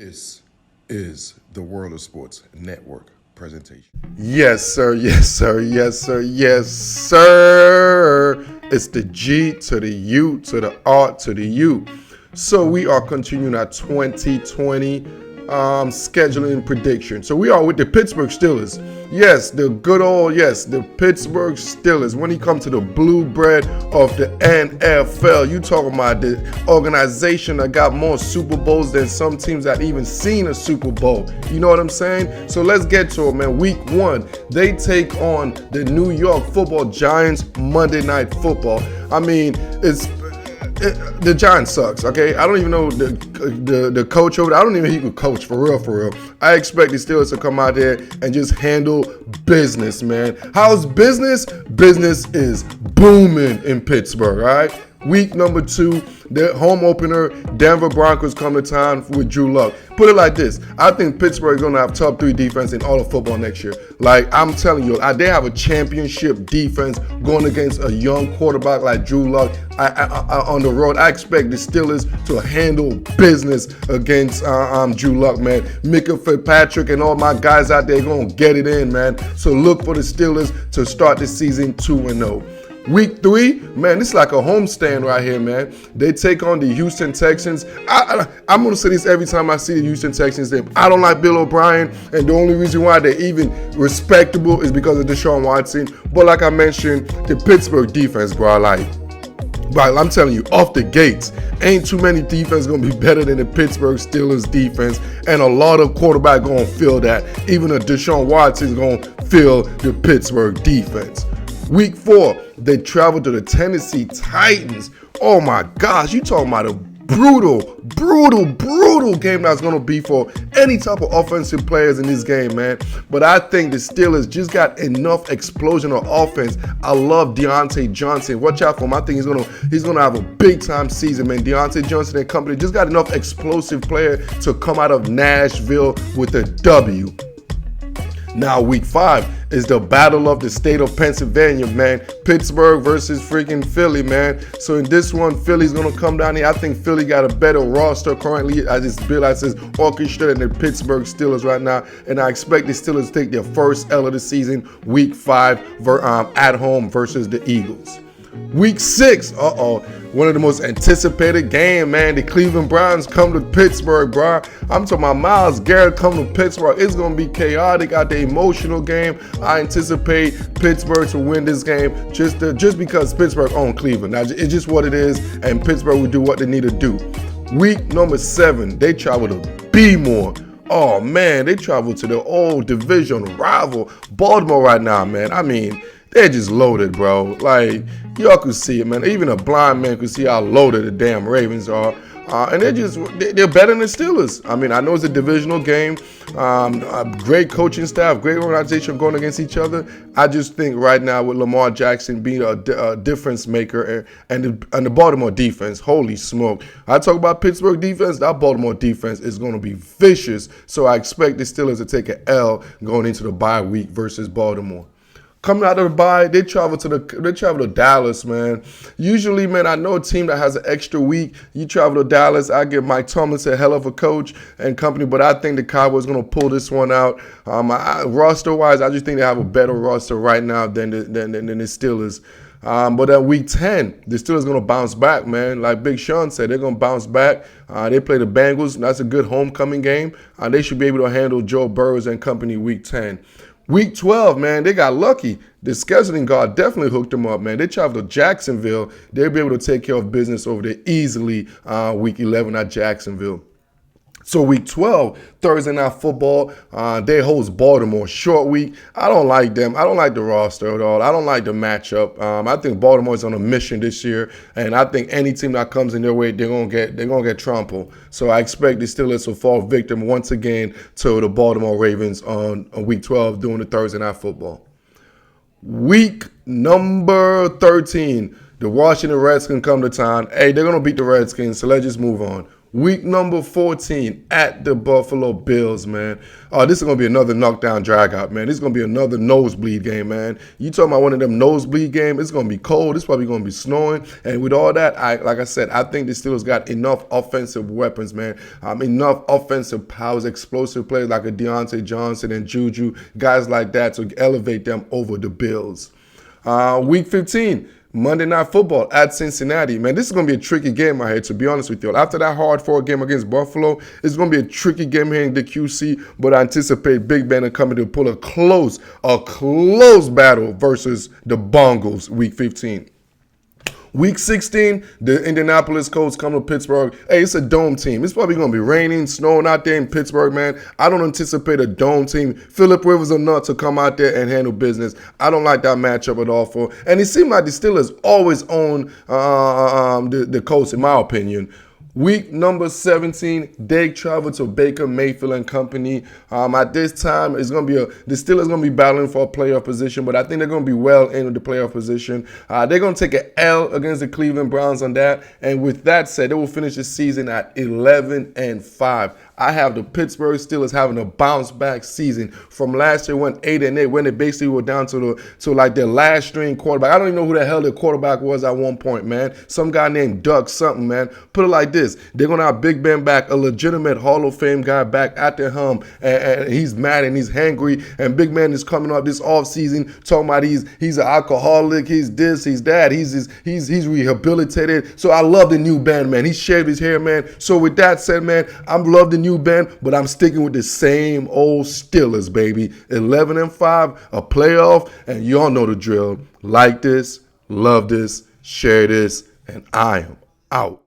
This is the World of Sports Network presentation. Yes, sir. Yes, sir. Yes, sir. Yes, sir. It's the G to the U to the R to the U. So we are continuing our 2020 scheduling prediction. So we are with the Pittsburgh Steelers. Yes, the Pittsburgh Steelers. When you come to the blue bread of the NFL, you talking about the organization that got more Super Bowls than some teams that even seen a Super Bowl. You know what I'm saying? So let's get to it, man. Week 1, they take on the New York Football Giants Monday Night Football. I mean, the Giants sucks, okay? I don't even know the coach over there. I don't even know he could coach, for real. I expect the Steelers to come out there and just handle business, man. How's business? Business is booming in Pittsburgh, all right? Week number 2, the home opener, Denver Broncos come to town with Drew Luck. Put it like this. I think Pittsburgh is going to have top 3 defense in all of football next year. Like, I'm telling you, they have a championship defense going against a young quarterback like Drew Luck on the road. I expect the Steelers to handle business against Drew Luck, man. Micah Fitzpatrick and all my guys out there going to get it in, man. So look for the Steelers to start the season 2-0. Week 3, man, this is like a homestand right here, man. They take on the Houston Texans. I'm going to say this every time I see the Houston Texans. I don't like Bill O'Brien, and the only reason why they're even respectable is because of Deshaun Watson. But like I mentioned, the Pittsburgh defense, bro, I'm telling you, off the gates, ain't too many defense going to be better than the Pittsburgh Steelers defense, and a lot of quarterback going to feel that. Even a Deshaun Watson is going to feel the Pittsburgh defense. Week 4, they travel to the Tennessee Titans. Oh my gosh, you talking about a brutal game that's going to be for any type of offensive players in this game, man. But I think the Steelers just got enough explosion of offense. I love Deontay Johnson. Watch out for him. I think he's gonna have a big time season, man. Deontay Johnson and company just got enough explosive player to come out of Nashville with a W. Now, week 5 is the battle of the state of Pennsylvania, man. Pittsburgh versus freaking Philly, man. So in this one, Philly's going to come down here. I think Philly got a better roster currently as it's built, as it's orchestrated than the Pittsburgh Steelers right now. And I expect the Steelers to take their first L of the season, week 5, at home versus the Eagles. Week 6, one of the most anticipated game, man. The Cleveland Browns come to Pittsburgh, bro. I'm talking about Myles Garrett come to Pittsburgh. It's going to be chaotic out the emotional game. I anticipate Pittsburgh to win this game just because Pittsburgh owns Cleveland. Now, it's just what it is, and Pittsburgh will do what they need to do. Week number 7, they travel to Bmore. Oh, man, they travel to the old division rival, Baltimore right now, man. I mean, they're just loaded, bro. Like, y'all could see it, man. Even a blind man could see how loaded the damn Ravens are. And they're better than the Steelers. I mean, I know it's a divisional game. A great coaching staff, great organization going against each other. I just think right now with Lamar Jackson being a difference maker and the Baltimore defense, holy smoke. I talk about Pittsburgh defense, that Baltimore defense is going to be vicious. So I expect the Steelers to take an L going into the bye week versus Baltimore. Coming out of the bye, they travel to Dallas, man. Usually, man, I know a team that has an extra week. You travel to Dallas. I give Mike Thomas a hell of a coach and company, but I think the Cowboys going to pull this one out. Roster-wise, I just think they have a better roster right now than the Steelers. But then week 10, the Steelers going to bounce back, man. Like Big Sean said, they're going to bounce back. They play the Bengals. That's a good homecoming game. They should be able to handle Joe Burrow and company week 10. Week 12, man, they got lucky. The scheduling guard definitely hooked them up, man. They traveled to Jacksonville. They'll be able to take care of business over there easily week 11 at Jacksonville. So week 12, Thursday Night Football, they host Baltimore. Short week. I don't like them. I don't like the roster at all. I don't like the matchup. I think Baltimore's on a mission this year, and I think any team that comes in their way, they're gonna get trampled. So I expect the Steelers will fall victim once again to the Baltimore Ravens on week 12 doing the Thursday Night Football. Week number 13, the Washington Redskins come to town. Hey, they're gonna beat the Redskins, so let's just move on. Week number 14 at the Buffalo Bills, man. This is going to be another knockdown dragout, man. This is going to be another nosebleed game, man. You talking about one of them nosebleed games, it's going to be cold. It's probably going to be snowing. And with all that, like I said, I think the Steelers got enough offensive weapons, man. Enough offensive powers, explosive players like a Deontay Johnson and Juju, guys like that to elevate them over the Bills. Week 15. Monday Night Football at Cincinnati. Man, this is going to be a tricky game right here, to be honest with you. After that hard-fought game against Buffalo, it's going to be a tricky game here in the QC, but I anticipate Big Ben coming to pull a close battle versus the Broncos week 15. Week 16, the Indianapolis Colts come to Pittsburgh. Hey, it's a dome team. It's probably going to be raining, snowing out there in Pittsburgh, man. I don't anticipate a dome team. Phillip Rivers enough to come out there and handle business. I don't like that matchup at all. And it seemed like the Steelers always own the Colts, in my opinion. Week number 17, they travel to Baker Mayfield and company. At this time, it's going to be the Steelers going to be battling for a playoff position, but I think they're going to be well into the playoff position. They're going to take an L against the Cleveland Browns on that. And with that said, they will finish the season at 11-5. I have the Pittsburgh Steelers having a bounce back season from last year, went 8-8, when they basically were down to like their last string quarterback. I don't even know who the hell their quarterback was at one point, man. Some guy named Duck something, man. Put it like this: they're gonna have Big Ben back, a legitimate Hall of Fame guy back at the helm, and he's mad and he's hangry. And Big Ben is coming up this offseason talking about he's an alcoholic, he's this, he's that, he's rehabilitated. So I love the new Ben, man. He shaved his hair, man. So with that said, man, I love the new Ben, but I'm sticking with the same old Steelers, baby. 11-5, a playoff, and you all know the drill. Like this, love this, share this, and I am out.